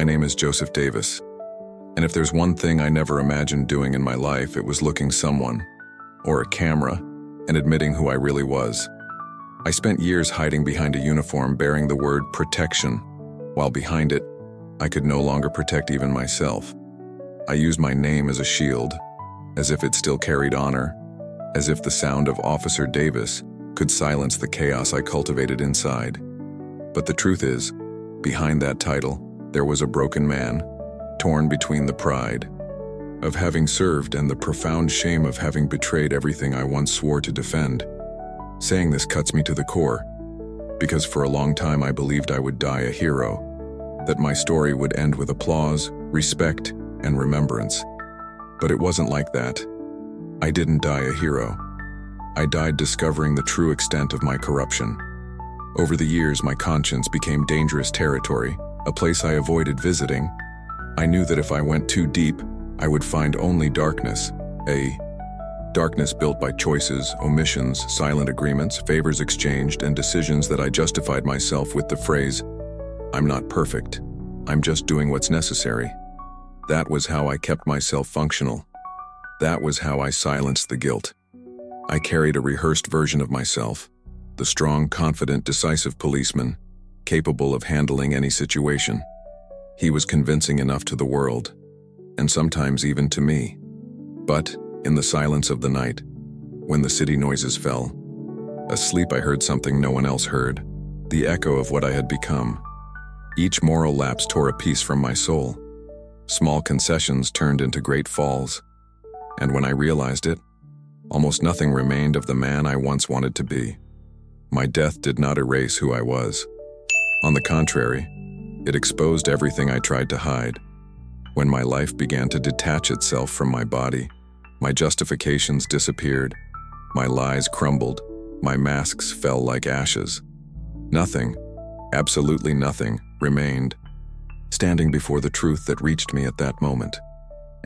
My name is Joseph Davis, and if there's one thing I never imagined doing in my life, it was looking someone, or a camera, and admitting who I really was. I spent years hiding behind a uniform bearing the word protection, while behind it, I could no longer protect even myself. I used my name as a shield, as if it still carried honor, as if the sound of Officer Davis could silence the chaos I cultivated inside. But the truth is, behind that title, there was a broken man, torn between the pride of having served and the profound shame of having betrayed everything I once swore to defend. Saying this cuts me to the core, because for a long time I believed I would die a hero, that my story would end with applause, respect, and remembrance. But it wasn't like that. I didn't die a hero. I died discovering the true extent of my corruption. Over the years, my conscience became dangerous territory, a place I avoided visiting. I knew that if I went too deep, I would find only darkness, a darkness built by choices, omissions, silent agreements, favors exchanged, and decisions that I justified myself with the phrase, "I'm not perfect. I'm just doing what's necessary." That was how I kept myself functional. That was how I silenced the guilt. I carried a rehearsed version of myself, the strong, confident, decisive policeman, capable of handling any situation. He was convincing enough to the world, and sometimes even to me. But, in the silence of the night, when the city noises fell, asleep I heard something no one else heard, the echo of what I had become. Each moral lapse tore a piece from my soul. Small concessions turned into great falls, and when I realized it, almost nothing remained of the man I once wanted to be. My death did not erase who I was. On the contrary, it exposed everything I tried to hide. When my life began to detach itself from my body, my justifications disappeared, my lies crumbled, my masks fell like ashes. Nothing, absolutely nothing, remained, standing before the truth that reached me at that moment.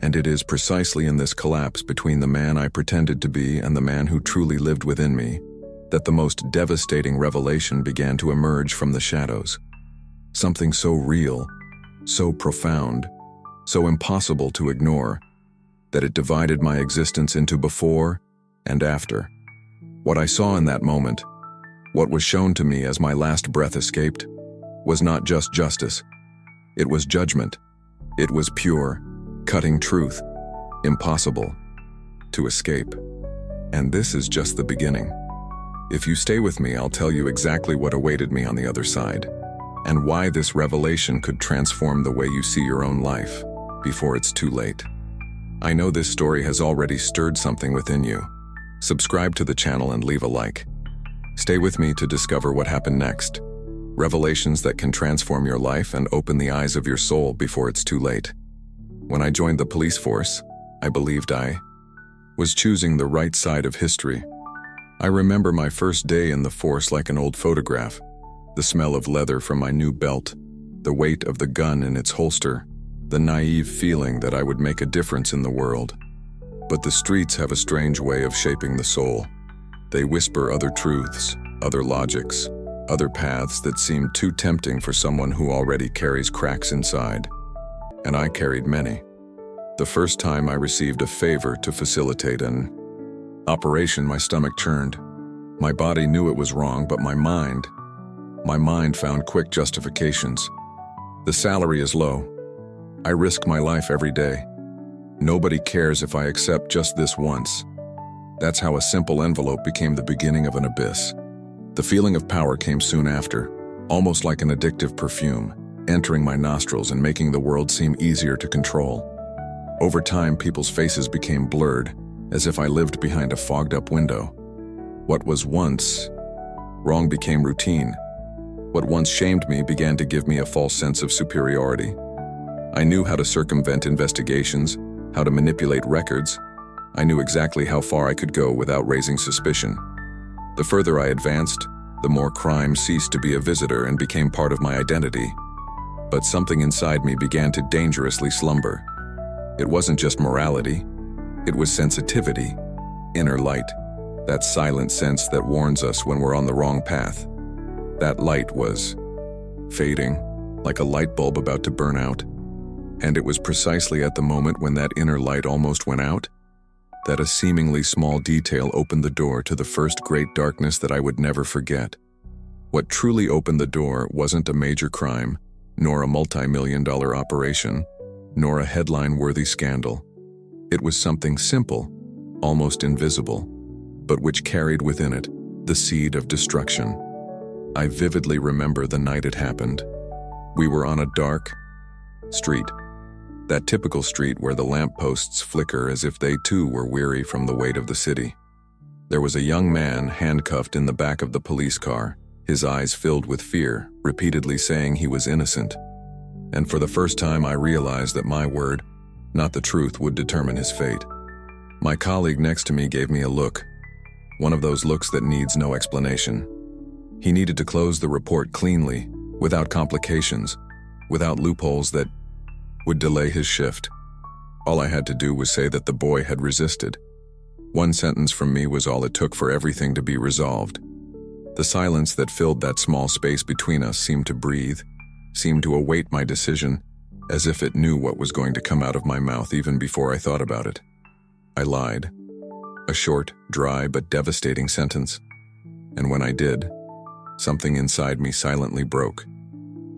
And it is precisely in this collapse between the man I pretended to be and the man who truly lived within me that the most devastating revelation began to emerge from the shadows. Something so real, so profound, so impossible to ignore, that it divided my existence into before and after. What I saw in that moment, what was shown to me as my last breath escaped, was not just justice. It was judgment. It was pure, cutting truth, impossible to escape. And this is just the beginning. If you stay with me, I'll tell you exactly what awaited me on the other side, and why this revelation could transform the way you see your own life before it's too late. I know this story has already stirred something within you. Subscribe to the channel and leave a like. Stay with me to discover what happened next. Revelations that can transform your life and open the eyes of your soul before it's too late. When I joined the police force, I believed I was choosing the right side of history. I remember my first day in the force like an old photograph, the smell of leather from my new belt, the weight of the gun in its holster, the naive feeling that I would make a difference in the world. But the streets have a strange way of shaping the soul. They whisper other truths, other logics, other paths that seem too tempting for someone who already carries cracks inside. And I carried many. The first time I received a favor to facilitate an operation, my stomach churned. My body knew it was wrong, but my mind found quick justifications. The salary is low. I risk my life every day. Nobody cares if I accept just this once. That's how a simple envelope became the beginning of an abyss. The feeling of power came soon after, almost like an addictive perfume, entering my nostrils and making the world seem easier to control. Over time, people's faces became blurred, as if I lived behind a fogged-up window. What was once wrong became routine. What once shamed me began to give me a false sense of superiority. I knew how to circumvent investigations, how to manipulate records. I knew exactly how far I could go without raising suspicion. The further I advanced, the more crime ceased to be a visitor and became part of my identity. But something inside me began to dangerously slumber. It wasn't just morality. It was sensitivity, inner light, that silent sense that warns us when we're on the wrong path. That light was fading, like a light bulb about to burn out. And it was precisely at the moment when that inner light almost went out that a seemingly small detail opened the door to the first great darkness that I would never forget. What truly opened the door wasn't a major crime, nor a multi-million-dollar operation, nor a headline-worthy scandal. It was something simple, almost invisible, but which carried within it the seed of destruction. I vividly remember the night it happened. We were on a dark street, that typical street where the lampposts flicker as if they too were weary from the weight of the city. There was a young man handcuffed in the back of the police car, his eyes filled with fear, repeatedly saying he was innocent. And for the first time I realized that my word, not the truth, would determine his fate. My colleague next to me gave me a look, one of those looks that needs no explanation. He needed to close the report cleanly, without complications, without loopholes that would delay his shift. All I had to do was say that the boy had resisted. One sentence from me was all it took for everything to be resolved. The silence that filled that small space between us seemed to breathe, seemed to await my decision, as if it knew what was going to come out of my mouth even before I thought about it. I lied. A short, dry, but devastating sentence. And when I did, something inside me silently broke.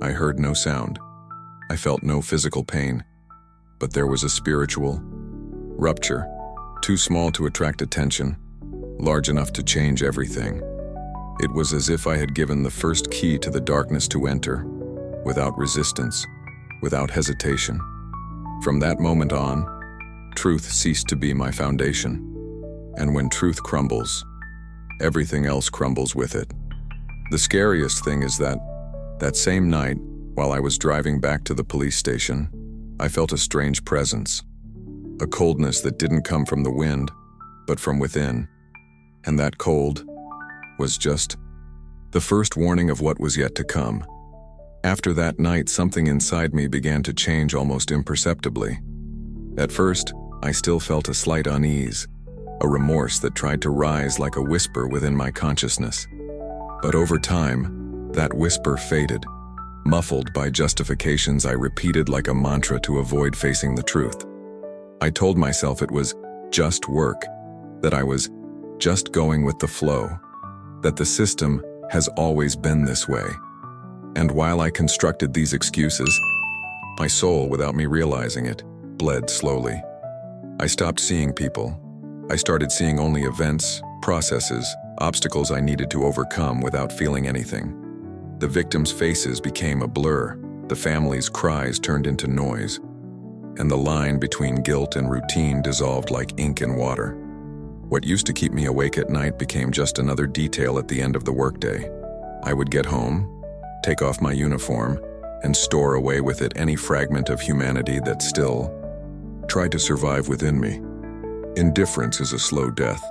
I heard no sound. I felt no physical pain, but there was a spiritual rupture, too small to attract attention, large enough to change everything. It was as if I had given the first key to the darkness to enter, without resistance, without hesitation. From that moment on, truth ceased to be my foundation. And when truth crumbles, everything else crumbles with it. The scariest thing is that same night, while I was driving back to the police station, I felt a strange presence, a coldness that didn't come from the wind, but from within. And that cold was just the first warning of what was yet to come. After that night, something inside me began to change almost imperceptibly. At first, I still felt a slight unease, a remorse that tried to rise like a whisper within my consciousness. But over time, that whisper faded, muffled by justifications I repeated like a mantra to avoid facing the truth. I told myself it was just work, that I was just going with the flow, that the system has always been this way. And while I constructed these excuses, my soul, without me realizing it, bled slowly. I stopped seeing people. I started seeing only events, processes, obstacles I needed to overcome without feeling anything. The victims' faces became a blur, the family's cries turned into noise, and the line between guilt and routine dissolved like ink in water. What used to keep me awake at night became just another detail at the end of the workday. I would get home, take off my uniform, and store away with it any fragment of humanity that still tried to survive within me. Indifference is a slow death.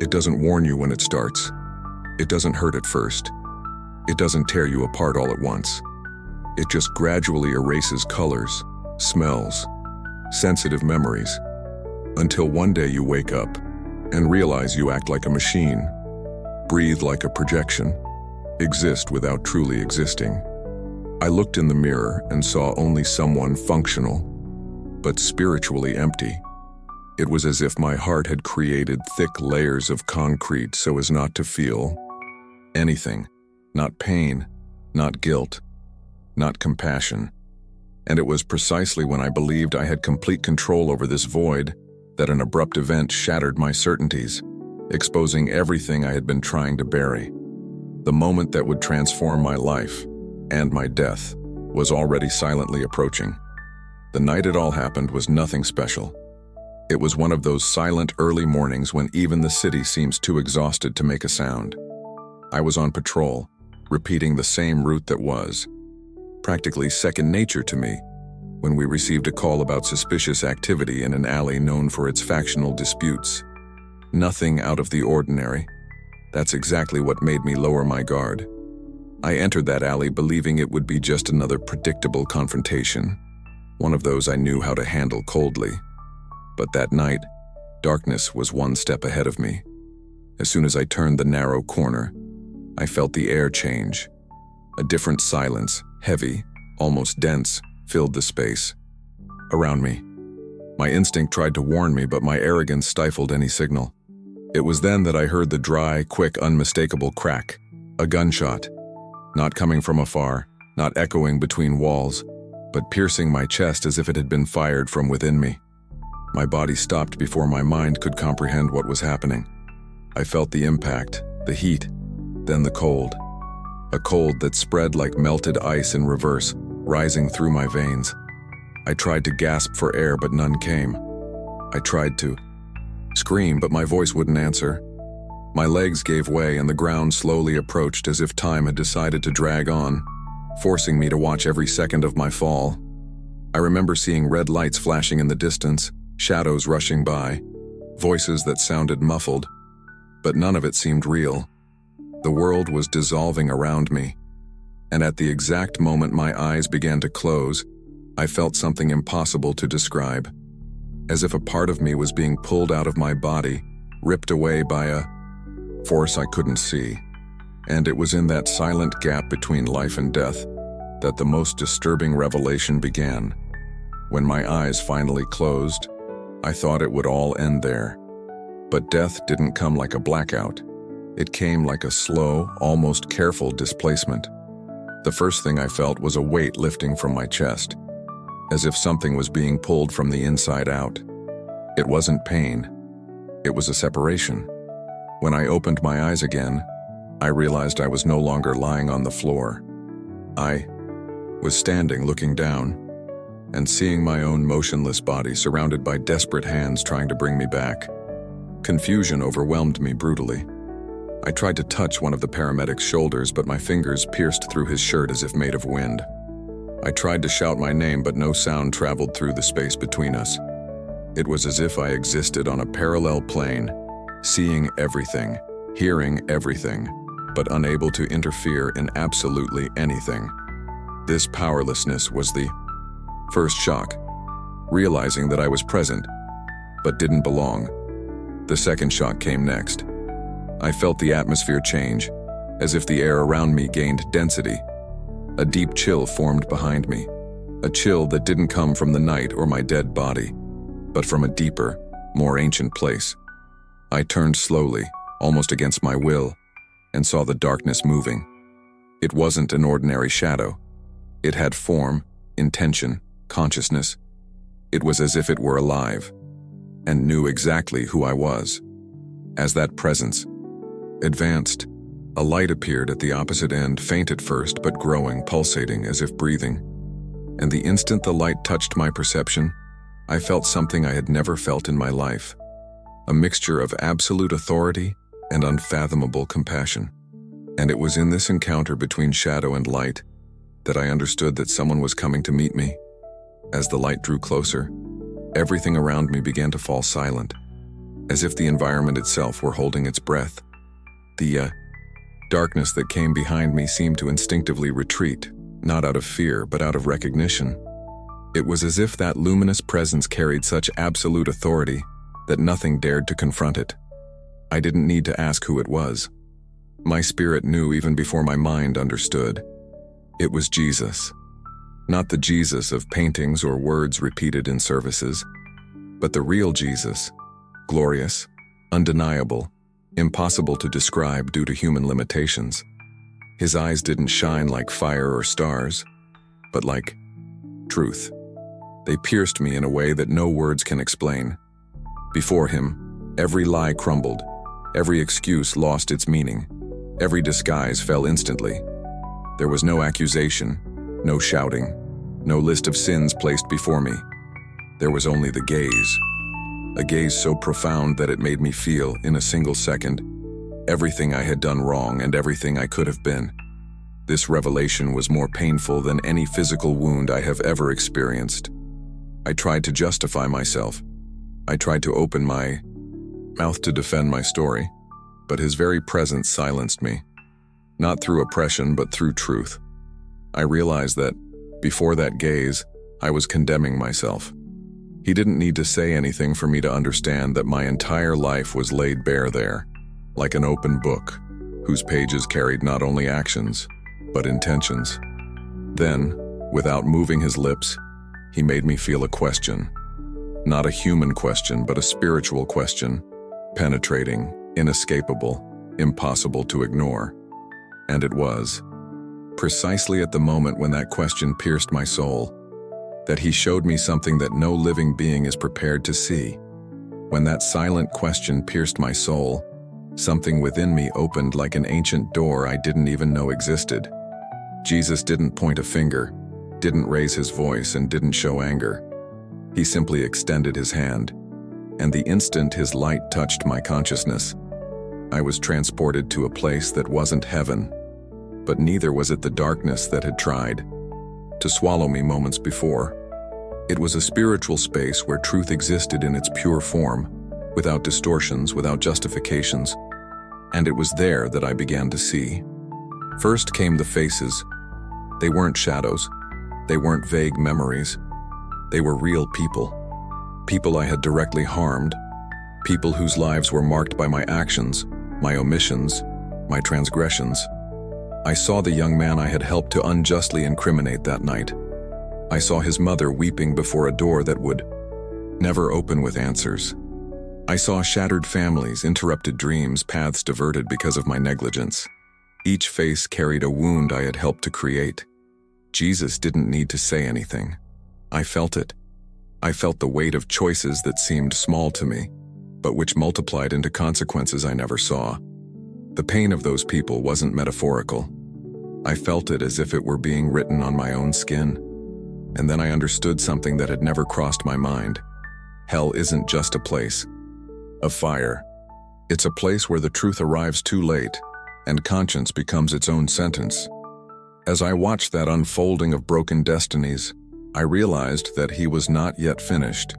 It doesn't warn you when it starts. It doesn't hurt at first. It doesn't tear you apart all at once. It just gradually erases colors, smells, sensitive memories, until one day you wake up and realize you act like a machine, breathe like a projection, exist without truly existing. I looked in the mirror and saw only someone functional, but spiritually empty. It was as if my heart had created thick layers of concrete so as not to feel anything, not pain, not guilt, not compassion. And it was precisely when I believed I had complete control over this void that an abrupt event shattered my certainties, exposing everything I had been trying to bury. The moment that would transform my life and my death was already silently approaching. The night it all happened was nothing special. It was one of those silent early mornings when even the city seems too exhausted to make a sound. I was on patrol, repeating the same route that was practically second nature to me when we received a call about suspicious activity in an alley known for its factional disputes. Nothing out of the ordinary. That's exactly what made me lower my guard. I entered that alley believing it would be just another predictable confrontation, one of those I knew how to handle coldly. But that night, darkness was one step ahead of me. As soon as I turned the narrow corner, I felt the air change. A different silence, heavy, almost dense, filled the space around me. My instinct tried to warn me, but my arrogance stifled any signal. It was then that I heard the dry, quick, unmistakable crack. A gunshot. Not coming from afar, not echoing between walls, but piercing my chest as if it had been fired from within me. My body stopped before my mind could comprehend what was happening. I felt the impact, the heat, then the cold. A cold that spread like melted ice in reverse, rising through my veins. I tried to gasp for air, but none came. I tried to scream, but my voice wouldn't answer. My legs gave way and the ground slowly approached as if time had decided to drag on, forcing me to watch every second of my fall. I remember seeing red lights flashing in the distance, shadows rushing by, voices that sounded muffled, but none of it seemed real. The world was dissolving around me, and at the exact moment my eyes began to close, I felt something impossible to describe, as if a part of me was being pulled out of my body, ripped away by a force I couldn't see. And it was in that silent gap between life and death that the most disturbing revelation began. When my eyes finally closed, I thought it would all end there. But death didn't come like a blackout. It came like a slow, almost careful displacement. The first thing I felt was a weight lifting from my chest, as if something was being pulled from the inside out. It wasn't pain. It was a separation. When I opened my eyes again, I realized I was no longer lying on the floor. I was standing looking down and seeing my own motionless body surrounded by desperate hands trying to bring me back. Confusion overwhelmed me brutally. I tried to touch one of the paramedic's shoulders, but my fingers pierced through his shirt as if made of wind. I tried to shout my name, but no sound traveled through the space between us. It was as if I existed on a parallel plane, seeing everything, hearing everything, but unable to interfere in absolutely anything. This powerlessness was the first shock, realizing that I was present, but didn't belong. The second shock came next. I felt the atmosphere change, as if the air around me gained density. A deep chill formed behind me, a chill that didn't come from the night or my dead body, but from a deeper, more ancient place. I turned slowly, almost against my will, and saw the darkness moving. It wasn't an ordinary shadow. It had form, intention, consciousness. It was as if it were alive, and knew exactly who I was. As that presence advanced, a light appeared at the opposite end, faint at first, but growing, pulsating, as if breathing. And the instant the light touched my perception, I felt something I had never felt in my life. A mixture of absolute authority and unfathomable compassion. And it was in this encounter between shadow and light that I understood that someone was coming to meet me. As the light drew closer, everything around me began to fall silent, as if the environment itself were holding its breath. The darkness that came behind me seemed to instinctively retreat, not out of fear, but out of recognition. It was as if that luminous presence carried such absolute authority that nothing dared to confront it. I didn't need to ask who it was. My spirit knew even before my mind understood. It was Jesus. Not the Jesus of paintings or words repeated in services, but the real Jesus, glorious, undeniable, impossible to describe due to human limitations. His eyes didn't shine like fire or stars, but like truth. They pierced me in a way that no words can explain. Before him, every lie crumbled, every excuse lost its meaning, every disguise fell instantly. There was no accusation, no shouting, no list of sins placed before me. There was only the gaze. A gaze so profound that it made me feel, in a single second, everything I had done wrong and everything I could have been. This revelation was more painful than any physical wound I have ever experienced. I tried to justify myself. I tried to open my mouth to defend my story, but his very presence silenced me. Not through oppression, but through truth. I realized that, before that gaze, I was condemning myself. He didn't need to say anything for me to understand that my entire life was laid bare there, like an open book, whose pages carried not only actions, but intentions. Then, Without moving his lips, he made me feel a question. Not a human question, but a spiritual question, penetrating, inescapable, impossible to ignore. And it was, precisely at the moment when that question pierced my soul, that he showed me something that no living being is prepared to see. When that silent question pierced my soul, something within me opened like an ancient door I didn't even know existed. Jesus didn't point a finger, didn't raise his voice, and didn't show anger. He simply extended his hand, and the instant his light touched my consciousness, I was transported to a place that wasn't heaven, but neither was it the darkness that had tried to swallow me moments before. It was a spiritual space where truth existed in its pure form, without distortions, without justifications, and it was there that I began to see. First came the faces. They weren't shadows. They weren't vague memories. They were real people. People I had directly harmed. People whose lives were marked by my actions, my omissions, my transgressions. I saw the young man I had helped to unjustly incriminate that night. I saw his mother weeping before a door that would never open with answers. I saw shattered families, interrupted dreams, paths diverted because of my negligence. Each face carried a wound I had helped to create. Jesus didn't need to say anything. I felt it. I felt the weight of choices that seemed small to me, but which multiplied into consequences I never saw. The pain of those people wasn't metaphorical. I felt it as if it were being written on my own skin. And then I understood something that had never crossed my mind. Hell isn't just a place of fire. It's a place where the truth arrives too late, and conscience becomes its own sentence. As I watched that unfolding of broken destinies, I realized that he was not yet finished.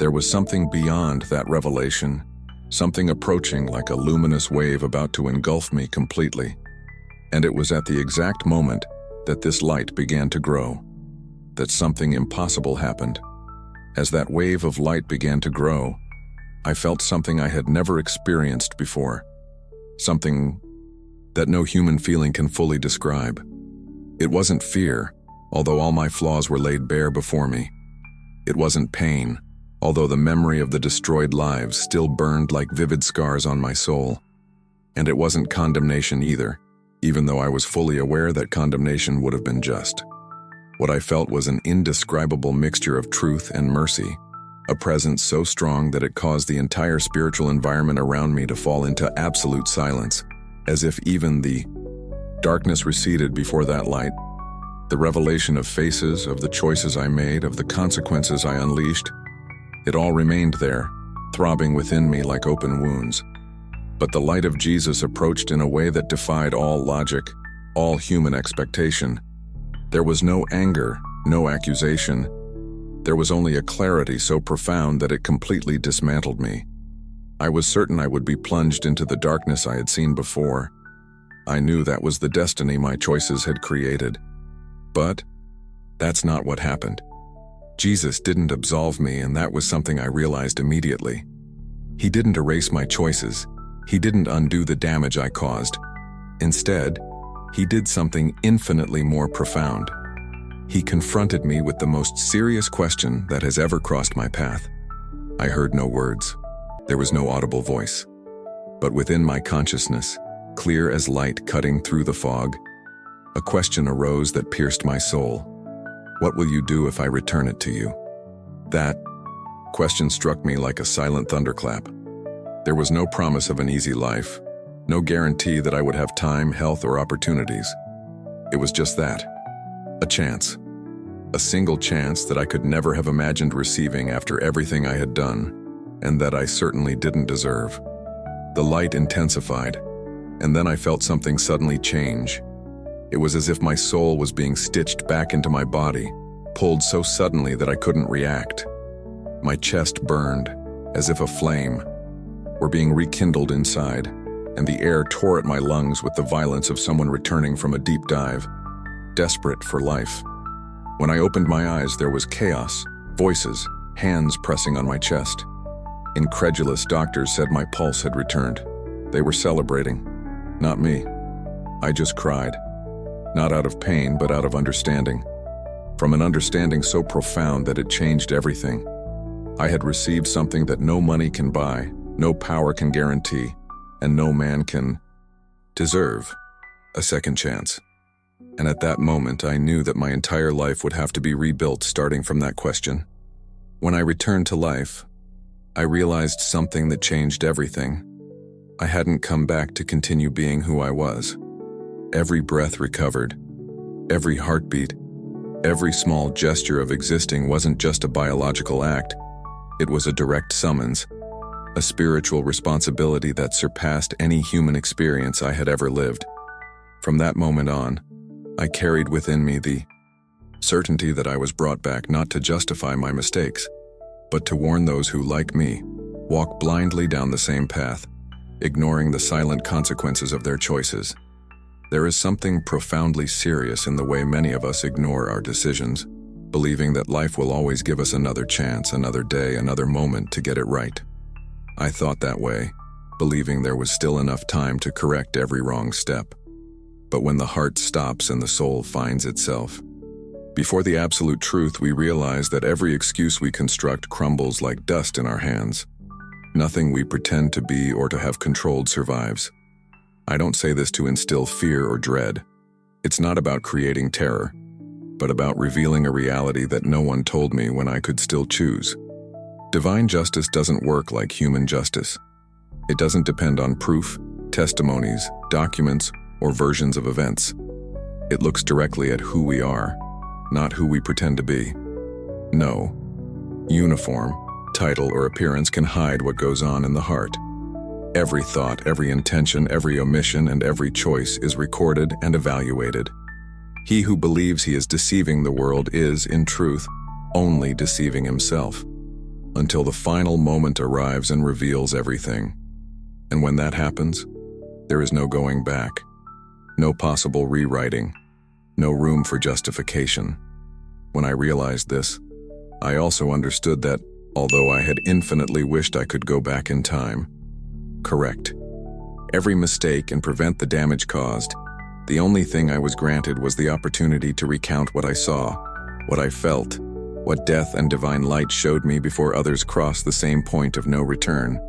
There was something beyond that revelation, something approaching like a luminous wave about to engulf me completely. And it was at the exact moment that this light began to grow, that something impossible happened. As that wave of light began to grow, I felt something I had never experienced before, something that no human feeling can fully describe. It wasn't fear, although all my flaws were laid bare before me. It wasn't pain, although the memory of the destroyed lives still burned like vivid scars on my soul. And it wasn't condemnation either, even though I was fully aware that condemnation would have been just. What I felt was an indescribable mixture of truth and mercy, a presence so strong that it caused the entire spiritual environment around me to fall into absolute silence, as if even the darkness receded before that light. The revelation of faces, of the choices I made, of the consequences I unleashed, it all remained there, throbbing within me like open wounds. But the light of Jesus approached in a way that defied all logic, all human expectation. There was no anger, no accusation. There was only a clarity so profound that it completely dismantled me. I was certain I would be plunged into the darkness I had seen before. I knew that was the destiny my choices had created. But that's not what happened. Jesus didn't absolve me, and that was something I realized immediately. He didn't erase my choices. He didn't undo the damage I caused. Instead, he did something infinitely more profound. He confronted me with the most serious question that has ever crossed my path. I heard no words. There was no audible voice. But within my consciousness, clear as light cutting through the fog, a question arose that pierced my soul. What will you do if I return it to you? That question struck me like a silent thunderclap. There was no promise of an easy life, no guarantee that I would have time, health, or opportunities. It was just that, a chance. A single chance that I could never have imagined receiving after everything I had done, and that I certainly didn't deserve. The light intensified, and then I felt something suddenly change. It was as if my soul was being stitched back into my body, pulled so suddenly that I couldn't react. My chest burned, as if a flame were being rekindled inside, and the air tore at my lungs with the violence of someone returning from a deep dive, desperate for life. When I opened my eyes, there was chaos, voices, hands pressing on my chest. Incredulous doctors said my pulse had returned. They were celebrating, not me. I just cried, not out of pain, but out of understanding. from an understanding so profound that it changed everything. I had received something that no money can buy, no power can guarantee, and no man can deserve: a second chance. And at that moment, I knew that my entire life would have to be rebuilt starting from that question. When I returned to life, I realized something that changed everything. I hadn't come back to continue being who I was. Every breath recovered, every heartbeat, every small gesture of existing wasn't just a biological act. It was a direct summons, a spiritual responsibility that surpassed any human experience I had ever lived. From that moment on, I carried within me the certainty that I was brought back not to justify my mistakes, but to warn those who, like me, walk blindly down the same path, ignoring the silent consequences of their choices. There is something profoundly serious in the way many of us ignore our decisions, believing that life will always give us another chance, another day, another moment to get it right. I thought that way, believing there was still enough time to correct every wrong step. But when the heart stops and the soul finds itself, before the absolute truth, we realize that every excuse we construct crumbles like dust in our hands. Nothing we pretend to be or to have controlled survives. I don't say this to instill fear or dread. It's not about creating terror, but about revealing a reality that no one told me when I could still choose. Divine justice doesn't work like human justice. It doesn't depend on proof, testimonies, documents, or versions of events. It looks directly at who we are, not who we pretend to be. No uniform, title, or appearance can hide what goes on in the heart. Every thought, every intention, every omission, and every choice is recorded and evaluated. He who believes he is deceiving the world is, in truth, only deceiving himself, until the final moment arrives and reveals everything. And when that happens, there is no going back, no possible rewriting, no room for justification. When I realized this, I also understood that, although I had infinitely wished I could go back in time, correct every mistake and prevent the damage caused, the only thing I was granted was the opportunity to recount what I saw, what I felt, what death and divine light showed me before others crossed the same point of no return.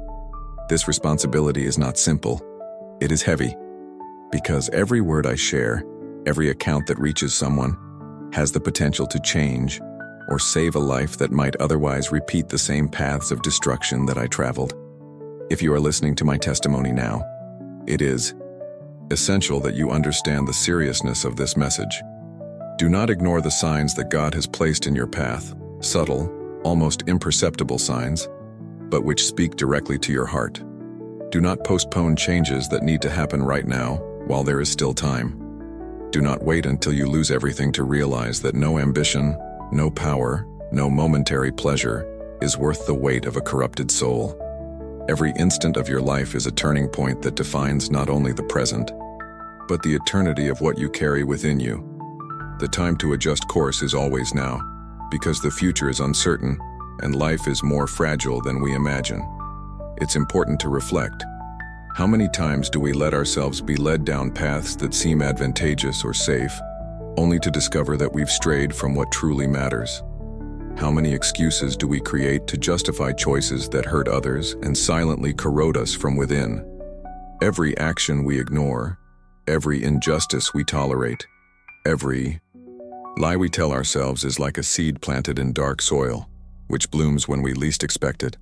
This responsibility is not simple. It is heavy, because every word I share, every account that reaches someone, has the potential to change or save a life that might otherwise repeat the same paths of destruction that I traveled. If you are listening to my testimony now, it is essential that you understand the seriousness of this message. Do not ignore the signs that God has placed in your path, subtle, almost imperceptible signs, but which speak directly to your heart. Do not postpone changes that need to happen right now while there is still time. Do not wait until you lose everything to realize that no ambition, no power, no momentary pleasure is worth the weight of a corrupted soul. Every instant of your life is a turning point that defines not only the present, but the eternity of what you carry within you. The time to adjust course is always now, because the future is uncertain and life is more fragile than we imagine. It's important to reflect. How many times do we let ourselves be led down paths that seem advantageous or safe, only to discover that we've strayed from what truly matters? How many excuses do we create to justify choices that hurt others and silently corrode us from within? Every action we ignore, every injustice we tolerate, every lie we tell ourselves is like a seed planted in dark soil, which blooms when we least expect it,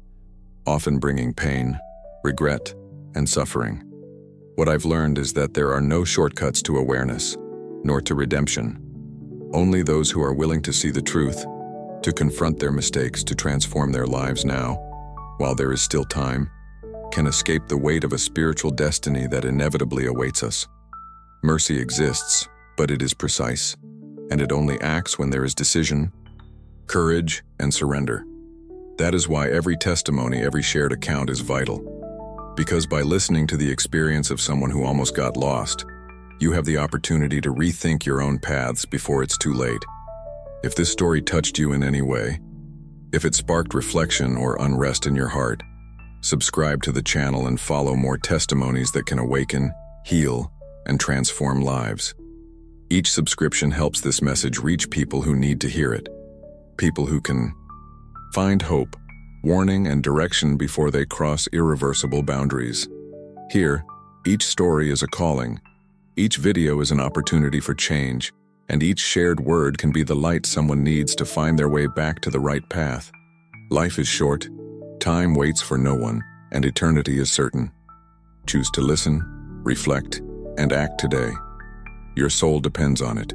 often bringing pain, regret, and suffering. What I've learned is that there are no shortcuts to awareness, nor to redemption. Only those who are willing to see the truth, to confront their mistakes, to transform their lives now, while there is still time, can escape the weight of a spiritual destiny that inevitably awaits us. Mercy exists, but it is precise, and it only acts when there is decision, courage, and surrender. That is why every testimony, every shared account is vital. Because by listening to the experience of someone who almost got lost, you have the opportunity to rethink your own paths before it's too late. If this story touched you in any way, if it sparked reflection or unrest in your heart, subscribe to the channel and follow more testimonies that can awaken, heal, and transform lives. Each subscription helps this message reach people who need to hear it. People who can find hope, warning, and direction before they cross irreversible boundaries. Here, each story is a calling, each video is an opportunity for change, and each shared word can be the light someone needs to find their way back to the right path. Life is short, time waits for no one, and eternity is certain. Choose to listen, reflect, and act today. Your soul depends on it.